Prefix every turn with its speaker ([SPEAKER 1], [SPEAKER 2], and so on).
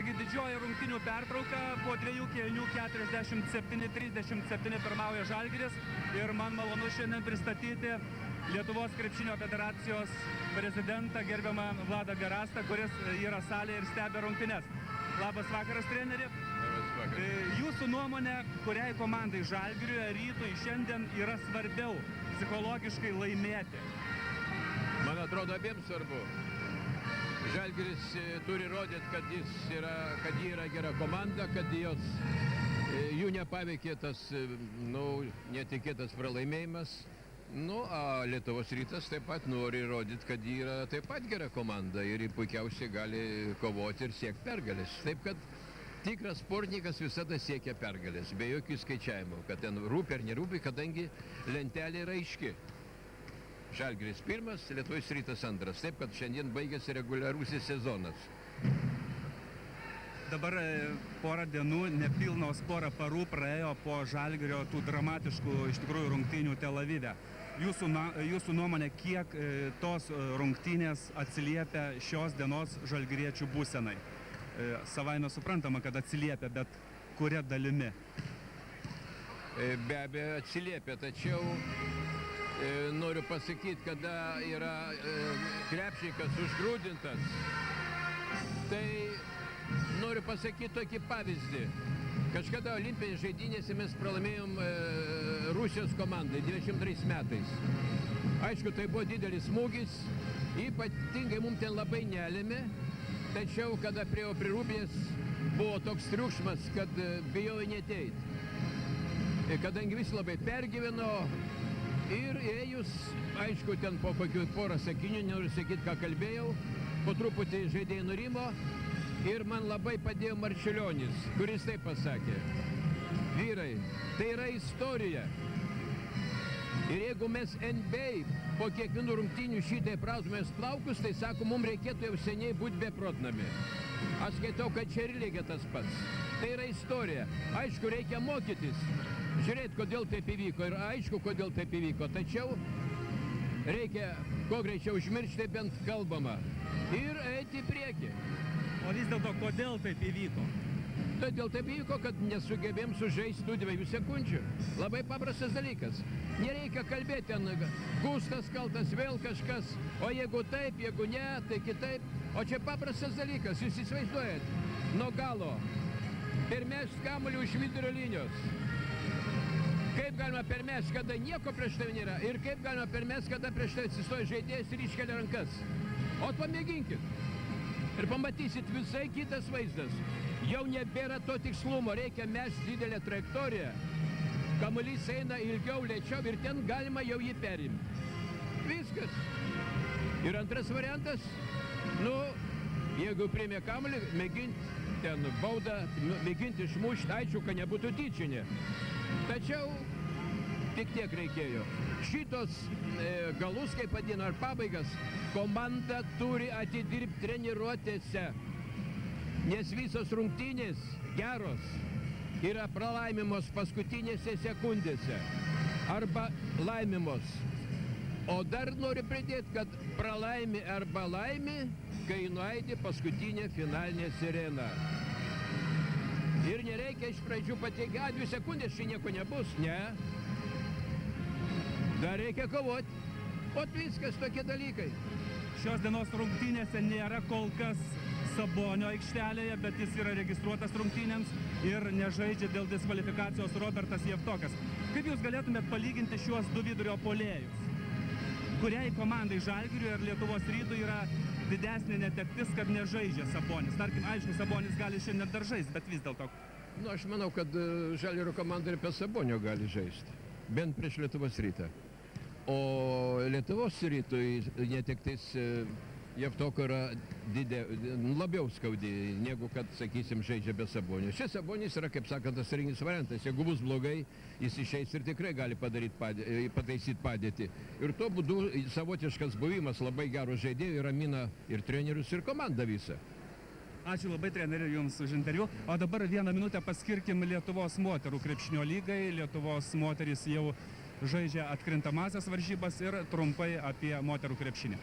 [SPEAKER 1] Taigi didžioji rungtynių pertrauka, po 2 kėlinių 47-37 pirmauja Žalgiris ir man malonu šiandien pristatyti Lietuvos krepšinio federacijos prezidentą gerbiamą Vladą Garastą, kuris yra salėje ir stebi rungtynes. Labas vakaras, treneri.
[SPEAKER 2] Labas vakaras.
[SPEAKER 1] Jūsų nuomonė, kuriai komandai Žalgiriui Rytui šiandien yra svarbiau psichologiškai laimėti?
[SPEAKER 2] Man atrodo, abiems svarbu. Žalgiris turi rodyti, kad ji yra gera komanda, kad jų nepaveikė tas netikėtas pralaimėjimas. O Lietuvos Rytas taip pat nori rodyti, kad ji yra taip pat gera komanda ir puikiausiai gali kovoti ir siekti pergalės. Taip kad tikras sportininkas visada siekia pergalės, be jokių skaičiavimų, kad ten rūpi ar nerūpi, kadangi lentelė yra aiški. Žalgiris pirmas, Lietuvos Rytas antras. Taip, kad šiandien baigėsi reguliarusis sezonas.
[SPEAKER 1] Dabar porą dienų, nepilnos porą parų praėjo po Žalgirio tų dramatiškų iš tikrųjų rungtynių Tel Avive. Jūsų nuomonė, kiek tos rungtynės atsiliepia šios dienos žalgiriečių būsenai? Savaime suprantama, kad atsiliepia, bet kuria dalimi?
[SPEAKER 2] Be abejo atsiliepia, tačiau noriu pasakyti, kada yra krepšininkas užgrūdintas, tai noriu pasakyti tokį pavyzdį. Kažkada olimpinės žaidynėse mes pralaimėjom Rusijos komandai 23 metais. Aišku, tai buvo didelis smūgis, ypatingai mums ten labai nelėmė, tačiau kada priėjau prie Rūbinės, buvo toks triukšmas, kad bijojau neateit. Kadangi visi labai pergyveno, ir ėjus, aišku, ten po kokių porą sakinių, noriu sakyti, ką kalbėjau, po truputį žaidėjai nurimo ir man labai padėjo Marčiulionis, kuris taip pasakė: vyrai, tai yra istorija. Ir jeigu mes NBA po kiekvienų rungtynių šitai praustumės plaukus, tai sako, mums reikėtų jau seniai būti beprotnami. Aš skaitau, kad čia ir lygiai tas pats. Tai yra istorija. Aišku, reikia mokytis. Žiūrėti, kodėl taip įvyko ir aišku, kodėl taip įvyko. Tačiau reikia kuo greičiau užmiršti bent kalbamą ir eiti į priekį.
[SPEAKER 1] O vis dėlto, kodėl taip įvyko?
[SPEAKER 2] Todėl taip įvyko, kad nesugebėjom sužaisti tų 2 sekundžių. Labai paprastas dalykas. Nereikia kalbėti ten, Gustas kaltas, vėl kažkas, o jeigu taip, jeigu ne, tai kitaip. O čia paprastas dalykas, jūs įsivaizduojat, nuo galo, permest kamuolį už vidurio linijos. Kaip galima permesti, kada nieko prieš tave nėra, ir kaip galima permesti, kada prieš tave atsistoja žaidėjas ir iškelia rankas. O pamėginkit. Ir pamatysit visai kitas vaizdas. Jau nebėra to tikslumo, reikia mesti didelę trajektoriją. Kamuolys eina ilgiau, lėčiau ir ten galima jau jį perimti. Viskas. Ir antras variantas, jeigu priėmė kamuolį, mėginti ten baudą, mėginti išmušti, aišku, kad nebūtų tyčinė. Tačiau tik tiek reikėjo. Šitos galus, kaip vadino, ar pabaigas, komanda turi atidirbti treniruotėse, nes visos rungtynės geros yra pralaimimos paskutinėse sekundėse arba laimimos. O dar noriu pridėti, kad pralaimi arba laimi, kai nuaidi paskutinė finalinė sirena. Ir nereikia iš pradžių pateikti, 2 sekundės čia nieko nebus, ne. Dar reikia kovoti. O viskas tokie dalykai.
[SPEAKER 1] Šios dienos rungtynėse nėra kol kas Sabonio aikštelėje, bet jis yra registruotas rungtynėms ir nežaidžia dėl diskvalifikacijos Robertas Javtokas. Kaip jūs galėtumėt palyginti šiuos 2 vidurio puolėjus? Kuriai komandai Žalgiriui ir Lietuvos Rytui yra didesnė netektis, kad nežaidžia Sabonis? Tarkim, aišku, Sabonis gali šiandien dar žaisti, bet vis dėlto.
[SPEAKER 2] Aš manau, kad Žalgirio komanda ir be Sabonio gali žaisti. Bent prieš Lietuvos Rytą. O Lietuvos Rytui netektis Javtoko yra labiau skaudi, negu kad, sakysim, žaidžia be Sabonio. Šis Sabonis yra, kaip sakant, tas rinkinis variantas. Jeigu bus blogai, jis išeis ir tikrai gali pataisyti padėtį. Ir tuo būdu savotiškas buvimas labai gero žaidėjų ramina ir trenerius, ir komandą visą.
[SPEAKER 1] Ačiū labai, treneri, jums už interviu. O dabar 1 minutę paskirkim Lietuvos moterų krepšinio lygai. Lietuvos moterys jau žaidžia atkrintamąsias varžybas ir trumpai apie moterų krepšinį.